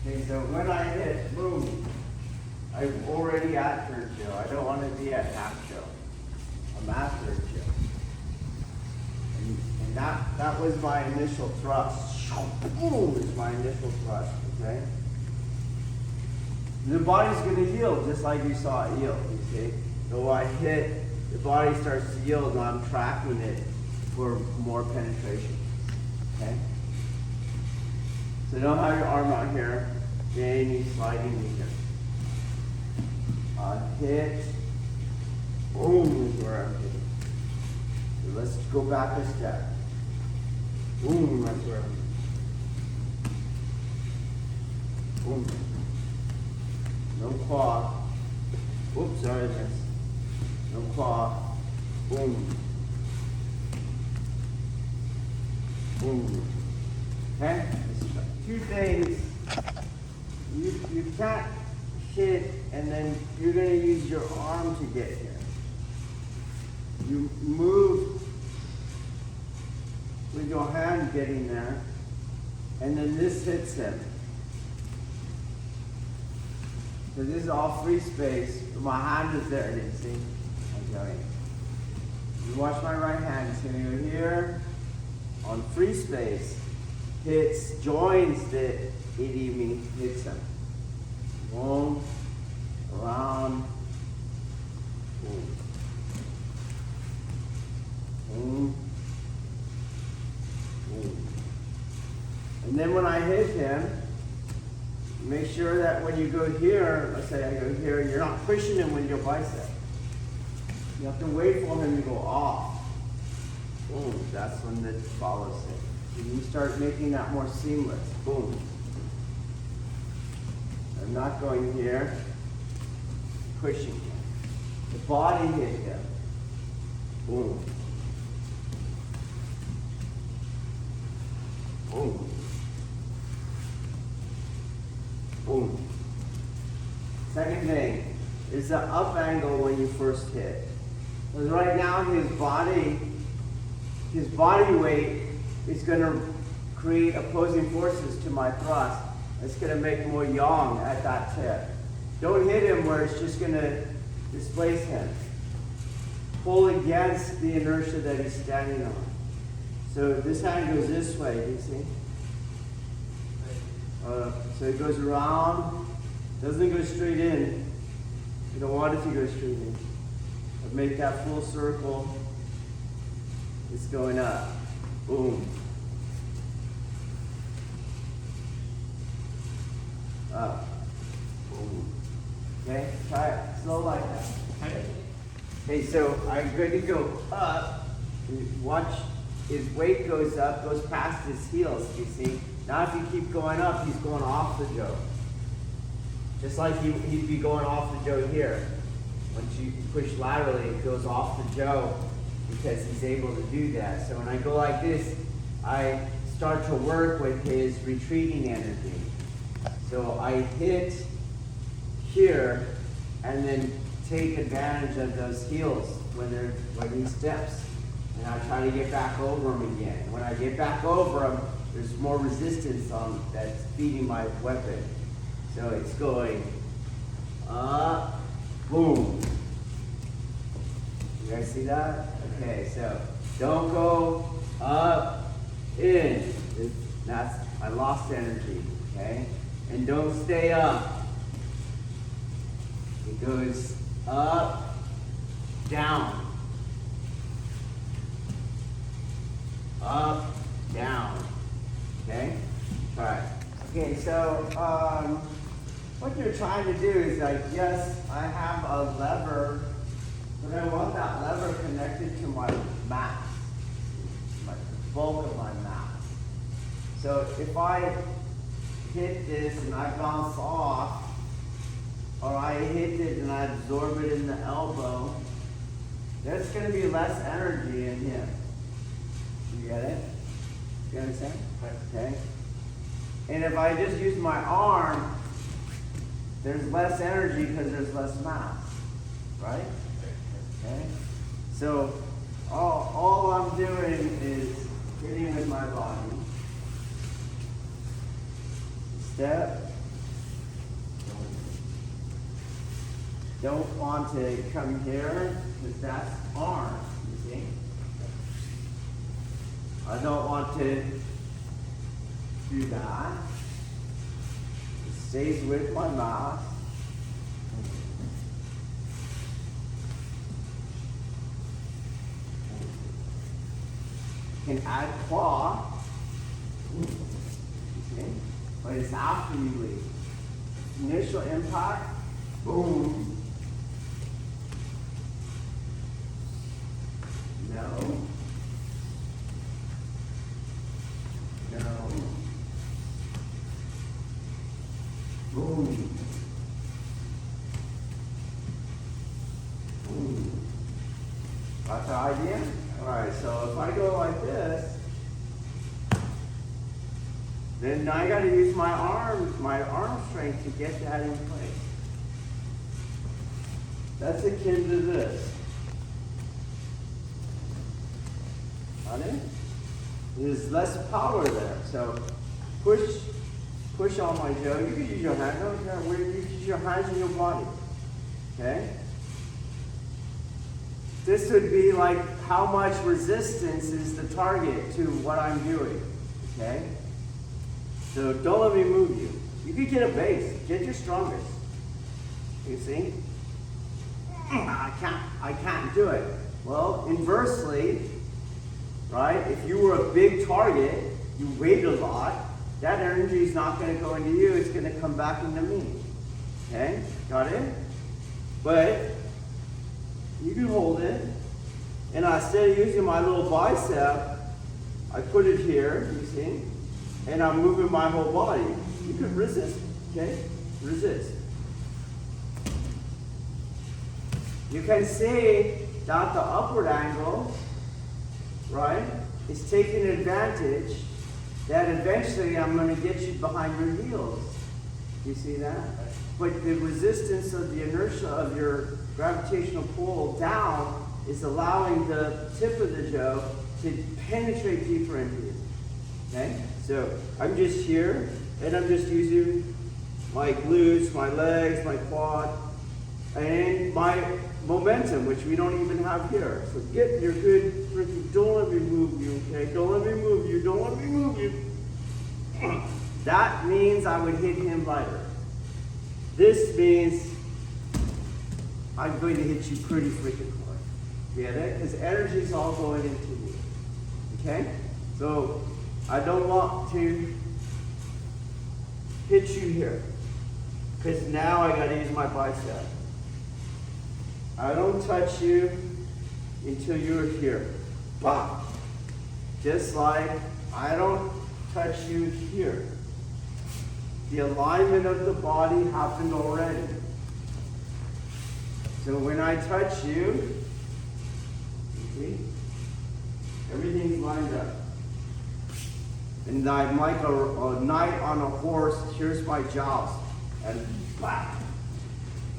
Okay, so when I hit, boom, I'm already at third chill. I don't want to be at half chill. I'm at third chill. And that was my initial thrust. Boom is my initial thrust, okay? The body's going to yield just like you saw it yield, you see? So I hit, the body starts to yield and I'm tracking it for more penetration, okay? So don't have your arm out here, then you sliding knee here. Hit, boom is where I'm hitting. So let's go back a step. Boom, that's where I'm hitting. Boom. No claw. Oops, sorry, miss. No claw. Boom. Boom. Okay? Two things. You can't hit and then you're going to use your arm to get here. You move with your hand getting there, and then this hits him. So this is all free space. My hand is there, you see? I'm going. You watch my right hand. It's going to go here on free space. Hits, joins the idiomy, hits him. Boom, around, boom. Boom, boom. And then when I hit him, make sure that when you go here, let's say I go here, you're not pushing him with your bicep. You have to wait for him to go off. Boom, that's when it follows it. And you start making that more seamless. Boom. I'm not going here, pushing him. The body hit him. Boom. Boom. Boom. Second thing is the up angle when you first hit. Because right now his body weight is going to create opposing forces to my thrust. It's going to make more yang at that tip. Don't hit him where it's just going to displace him. Pull against the inertia that he's standing on. So this hand goes this way, do you see? So it goes around, doesn't go straight in. You don't want it to go straight in. But make that full circle. It's going up. Boom. Up. Boom. Okay? Try it slow like that. Okay, so I'm going to go up. Watch his weight goes up, goes past his heels, you see? Now if you keep going up, he's going off the Joe. Just like he'd be going off the Joe here. Once you push laterally, it goes off the Joe because he's able to do that. So when I go like this, I start to work with his retreating energy. So I hit here and then take advantage of those heels when he steps. And I try to get back over him again. When I get back over him, there's more resistance that's feeding my weapon. So it's going up, boom. You guys see that? Okay, so don't go up, in. I lost energy, okay? And don't stay up. It goes up, down. Up, down. Okay? Alright. Okay, so what you're trying to do is like, yes, I have a lever, but I want that lever connected to my mass, the bulk of my mass. So if I hit this and I bounce off, or I hit it and I absorb it in the elbow, there's going to be less energy in him. You get it? You understand? Okay. And if I just use my arm, there's less energy because there's less mass. Right? Okay. So all I'm doing is hitting with my body. Step, don't want to come here because that's arm, you see? I don't want to do that. It stays with my mouth. You can add claw, you see? But it's after you leave. Initial impact, boom. No. No. Boom. Boom. Got the idea? Alright, so if I go like this, then I gotta use my arm strength to get that in place. That's akin to this. Got it? There's less power there. So push on my jaw. You can use your hand. I don't care where you use your hands and your body. Okay? This would be like how much resistance is the target to what I'm doing. Okay? So don't let me move you. You could get a base. Get your strongest. You see? I can't do it. Well, inversely, right? If you were a big target, you weighed a lot, that energy is not going to go into you, it's going to come back into me. Okay? Got it? But you can hold it. And instead of using my little bicep, I put it here, you see? And I'm moving my whole body. You can resist. Okay? Resist. You can see that the upward angle, right, is taking advantage that eventually I'm going to get you behind your heels. You see that? But the resistance of the inertia of your gravitational pull down is allowing the tip of the jaw to penetrate deeper into you. Okay? So I'm just here, and I'm just using my glutes, my legs, my quad, and my momentum, which we don't even have here. So get your good freaking, don't let me move you, okay? Don't let me move you, don't let me move you. That means I would hit him lighter. This means I'm going to hit you pretty freaking hard. Get it? Because energy is all going into you. Okay? So I don't want to hit you here. Because now I gotta use my bicep. I don't touch you until you're here. Bop. Just like I don't touch you here. The alignment of the body happened already. So when I touch you, see, everything's lined up. And I'm like a knight on a horse. Here's my jaws. And blah.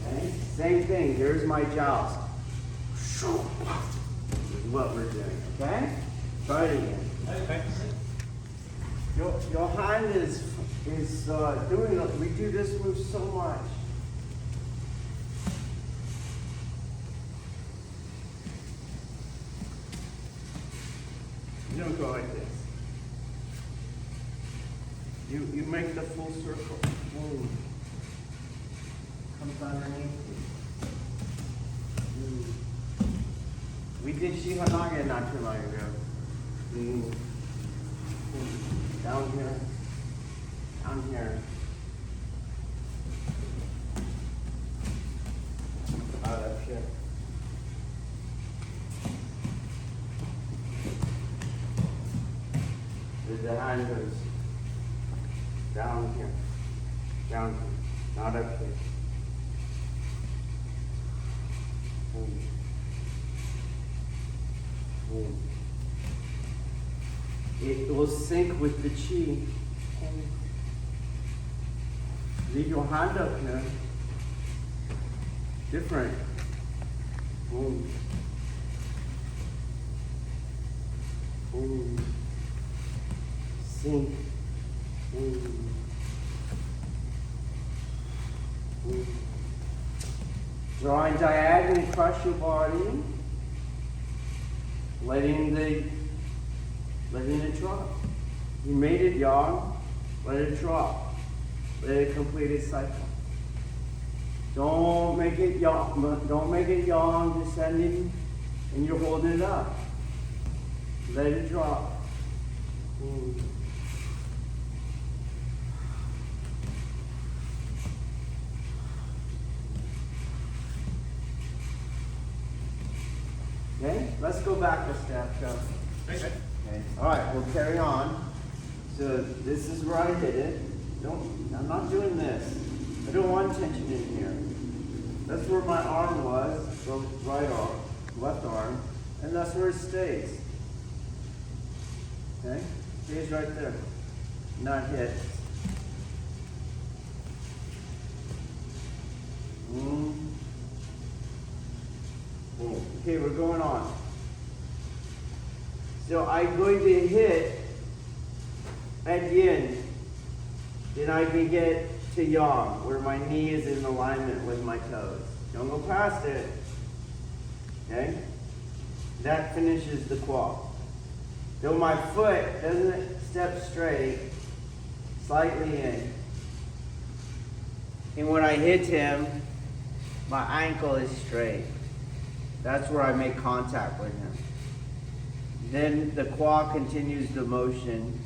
Okay? Same thing. Here's my jaws. This is what we're doing. Okay? Try it again. Okay. Your hand is doing it. We do this move so much. You don't go like this. You make the full circle. Boom. Comes underneath. We did Shihanaga not too long ago. Down here. Down here. Out up here. The hand goes down here. Down here. Not up here. Boom. Boom. It will sync with the chi. Leave your hand up here. Different. Boom. Boom. Sync. Boom. Boom. Drawing diagonally across your body. Letting it drop. You made it yang, let it drop. Let it complete its cycle. Don't make it yang, descending, and you're holding it up. Let it drop. Okay, let's go back a step. Okay. All right, we'll carry on. So this is where I hit it. I'm not doing this. I don't want tension in here. That's where my arm was, the right arm, left arm, and that's where it stays. Okay, stays right there, not hit. Okay, we're going on. So I'm going to hit at yin. Then I can get to yang, where my knee is in alignment with my toes. Don't go past it. Okay? That finishes the quad. Though my foot doesn't step straight, slightly in. And when I hit him, my ankle is straight. That's where I make contact with him. Then the quad continues the motion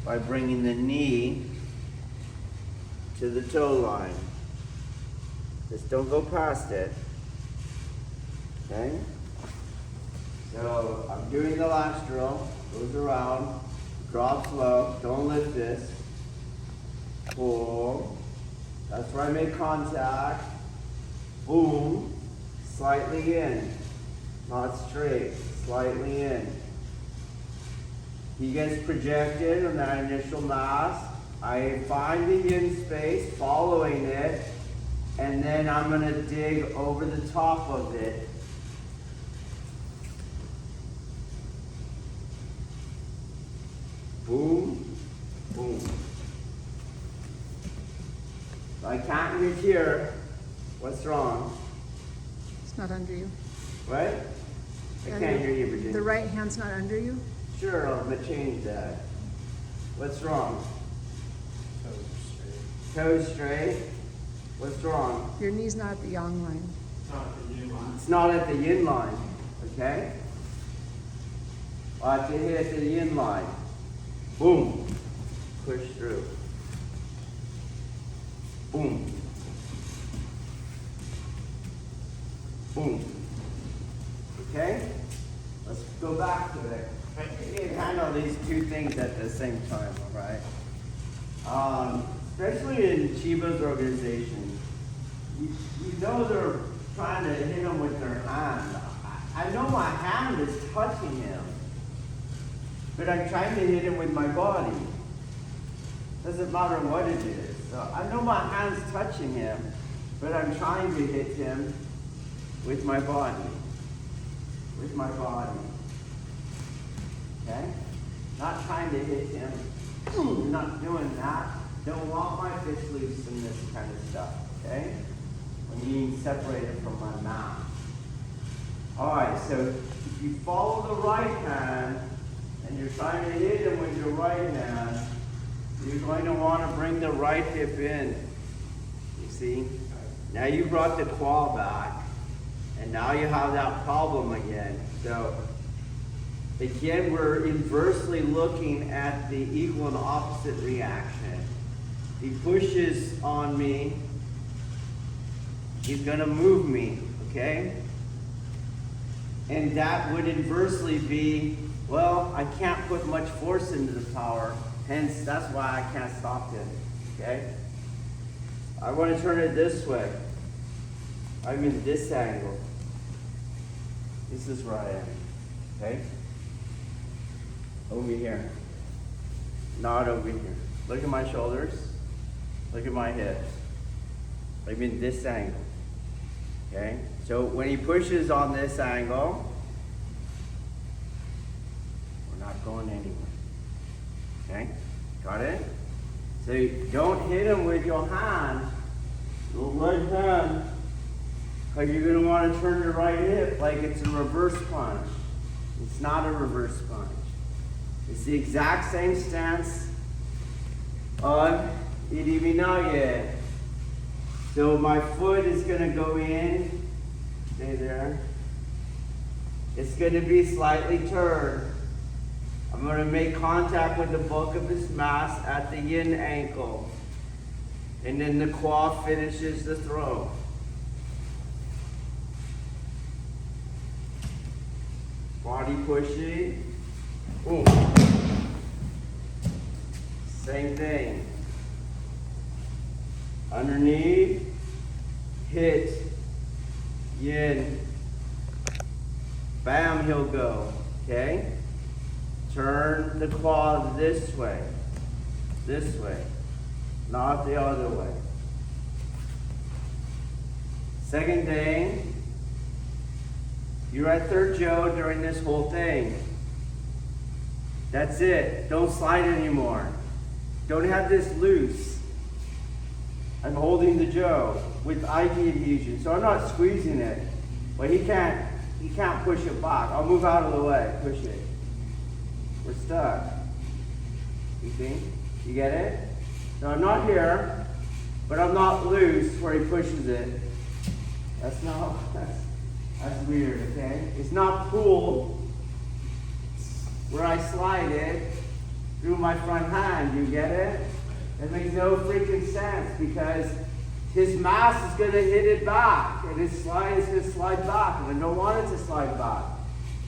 by bringing the knee to the toe line. Just don't go past it. Okay? So I'm doing the last drill. Goes around, drops low, don't lift this. Pull. That's where I make contact. Boom. Slightly in, not straight, slightly in. He gets projected on that initial mass. I find the yin space, following it, and then I'm going to dig over the top of it. Boom, boom. I can't reach here. What's wrong? It's not under you. What? I can't hear you, Virginia. The right hand's not under you? Sure, but change that. What's wrong? Toes straight. What's wrong? Your knee's not at the yang line. It's not at the yin line. Okay? I have to hit at the yin line. Boom. Push through. Boom. Boom. Okay? Let's go back to it. You can handle these two things at the same time, alright? Especially in Chiba's organization, you know they're trying to hit him with their hand. I know my hand is touching him, but I'm trying to hit him with my body. Doesn't matter what it is. So I know my hand's touching him, but I'm trying to hit him with my body. With my body. Okay? Not trying to hit him. Not doing that. Don't want my fist loose and this kind of stuff. Okay? When you separate it from my mouth. Alright, so if you follow the right hand and you're trying to hit him with your right hand, you're going to want to bring the right hip in. You see? Now you brought the claw back. And now you have that problem again. So, again, we're inversely looking at the equal and opposite reaction. He pushes on me. He's going to move me, okay? And that would inversely be, well, I can't put much force into the power. Hence, that's why I can't stop him, okay? I want to turn it this way. I'm in this angle. This is where I am, okay? Over here. Not over here. Look at my shoulders. Look at my hips. I'm in this angle, okay? So when he pushes on this angle, we're not going anywhere, okay? Got it? So you don't hit him with your hand. Your right hand But you're going to want to turn your right hip like it's a reverse punch. It's not a reverse punch. It's the exact same stance on Iriminaye. So my foot is going to go in. Stay there. It's going to be slightly turned. I'm going to make contact with the bulk of his mass at the yin ankle. And then the quad finishes the throw. Body pushing. Boom. Same thing. Underneath. Hit. Yin. Bam, he'll go. Okay? Turn the quad this way. This way. Not the other way. Second thing. You're at third Joe during this whole thing. That's it. Don't slide anymore. Don't have this loose. I'm holding the Joe with Aiki adhesion, so I'm not squeezing it. But he can't push it back. I'll move out of the way. Push it. We're stuck. You see? You get it? So I'm not here, but I'm not loose where he pushes it. That's weird, okay? It's not pulled where I slide it through my front hand. You get it? It makes no freaking sense because his mass is going to hit it back and his slide is going to slide back, and I don't want it to slide back.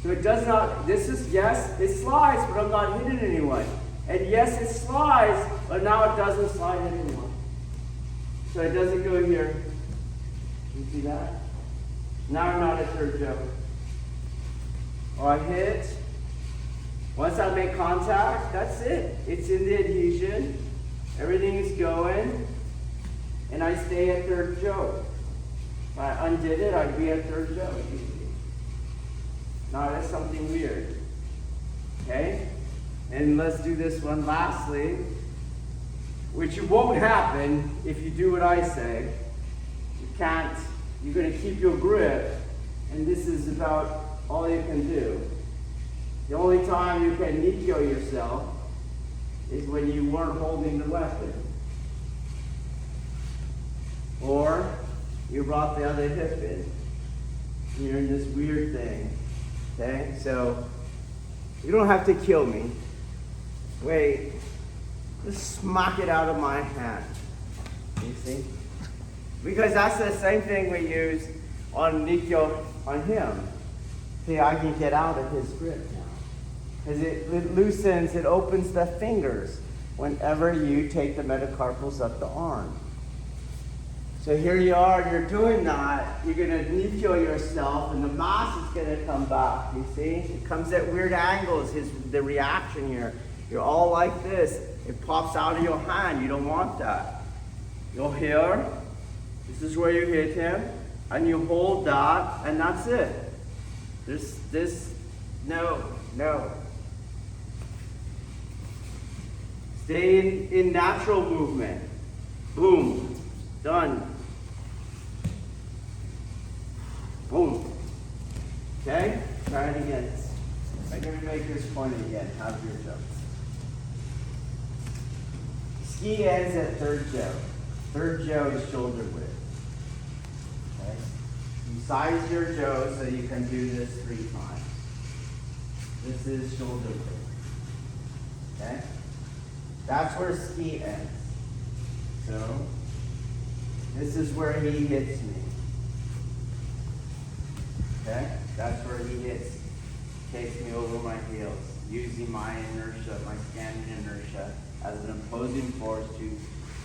So it does not, yes, it slides, but I'm not hitting it anyway. And yes, it slides, but now it doesn't slide anymore. So it doesn't go here. You see that? Now I'm not at third Joe. Oh, I hit. Once I make contact, that's it. It's in the adhesion. Everything is going. And I stay at third Joe. If I undid it, I'd be at third Joe. Now that's something weird. Okay? And let's do this one lastly, which won't happen if you do what I say. You can't. You're going to keep your grip, and this is about all you can do. The only time you can Nikyo yourself is when you weren't holding the weapon. Or you brought the other hip in. You're in this weird thing. Okay? So, you don't have to kill me. Wait. Just smack it out of my hand. You see? Because that's the same thing we use on Nikyo on him. See, I can get out of his grip now. Because it loosens, it opens the fingers whenever you take the metacarpals up the arm. So here you are, you're doing that. You're going to Nikyo yourself, and the mass is going to come back. You see? It comes at weird angles, the reaction here. You're all like this. It pops out of your hand. You don't want that. You're here. This is where you hit him, and you hold that, and that's it. No. Stay in natural movement. Boom. Done. Boom. Okay? Try it again. I'm going to make this point again. How's your jump? Ski ends at third Joe. Third Joe is shoulder width. Okay? You size your Joe so you can do this 3 times. This is shoulder width. Okay? That's where ski ends. So, this is where he hits me. Okay? That's where he hits. Takes me over my heels. Using my inertia, my standing inertia, as an opposing force to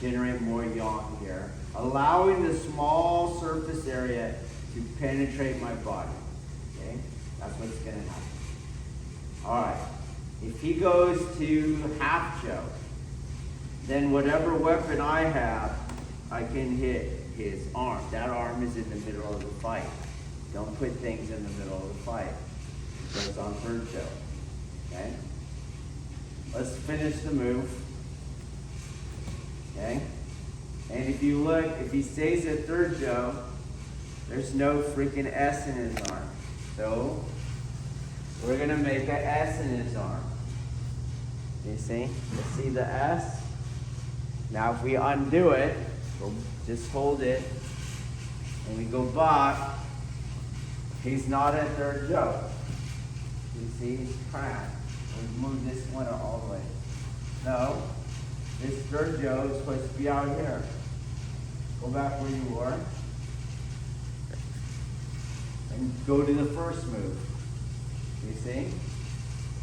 generate more yang here. Allowing the small surface area to penetrate my body. Okay? That's what's going to happen. Alright. If he goes to half Joe, then whatever weapon I have, I can hit his arm. That arm is in the middle of the fight. Don't put things in the middle of the fight. It goes on third Joe. Okay? Let's finish the move. Okay? And if you look, if he stays at third Joe, There's no freaking S in his arm. So we're gonna make an S in his arm. You see? You see the S? Now if we undo it, we'll just hold it, and we go back, he's not at third Joe. You see, he's cramped. We move this one all the way. No, this third Joe is supposed to be out here. Go back where you were. And go to the first move. You see?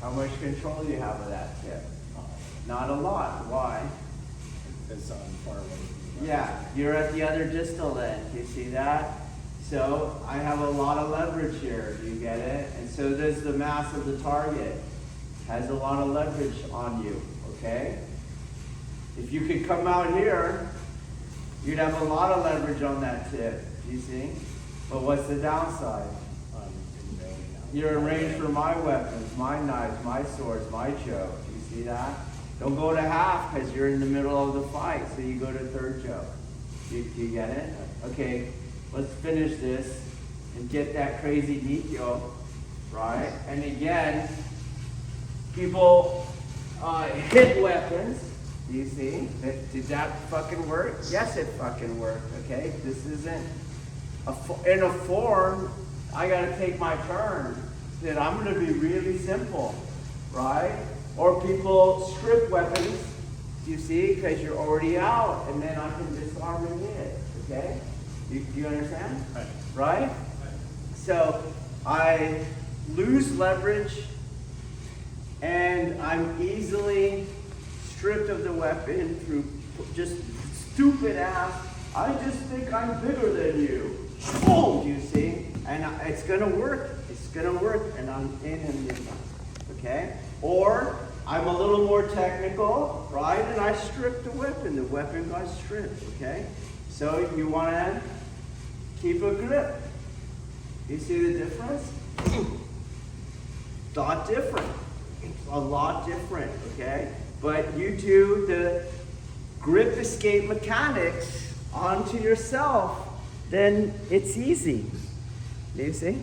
How much control do you have of that tip? Not a lot. Why? It's on far away. Yeah, you're at the other distal end. You see that? So I have a lot of leverage here. Do you get it? And so does the mass of the target. Has a lot of leverage on you. Okay? If you could come out here, you'd have a lot of leverage on that tip. You see? But what's the downside? You're in range for my weapons, my knives, my swords, my choke. You see that? Don't go to half because you're in the middle of the fight, so you go to third choke. Do you get it? Okay, let's finish this and get that crazy Nikyo, right? And again, people hit weapons. Do you see? Did that fucking work? Yes, it fucking worked, okay? This isn't, in a form, I gotta take my turn. Then I'm gonna be really simple, right? Or people strip weapons, you see, because you're already out, and then I can disarm and hit, okay? You understand? Right? So I lose leverage, and I'm easily stripped of the weapon through just stupid ass, I just think I'm bigger than you. Boom, you see? And it's gonna work. It's gonna work, and I'm in and in. Okay? Or I'm a little more technical, right? And I strip the weapon. The weapon got stripped. Okay? So you wanna keep a grip. You see the difference? Lot different. A lot different. Okay? But you do the grip escape mechanics onto yourself, then it's easy. Do you see?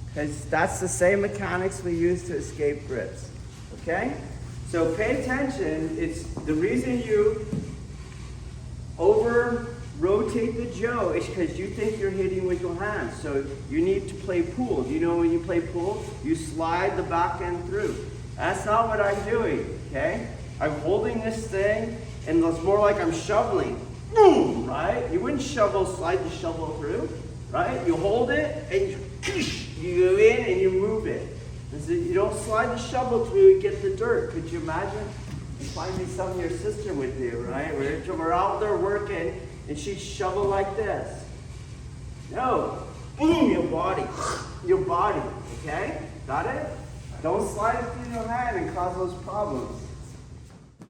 Because that's the same mechanics we use to escape grips. Okay? So pay attention. It's the reason you over rotate the Joe is because you think you're hitting with your hands. So you need to play pool. Do you know when you play pool? You slide the back end through. That's not what I'm doing. Okay? I'm holding this thing, and it's more like I'm shoveling. Boom! Right? You wouldn't slide the shovel through. Right? You hold it, and you go in and you move it. And so you don't slide the shovel through and get the dirt. Could you imagine? It's probably something your sister would do, right? We're out there working, and she'd shovel like this. No. Boom! Your body. Your body. Okay? Got it? Don't slide it through your hand and cause those problems.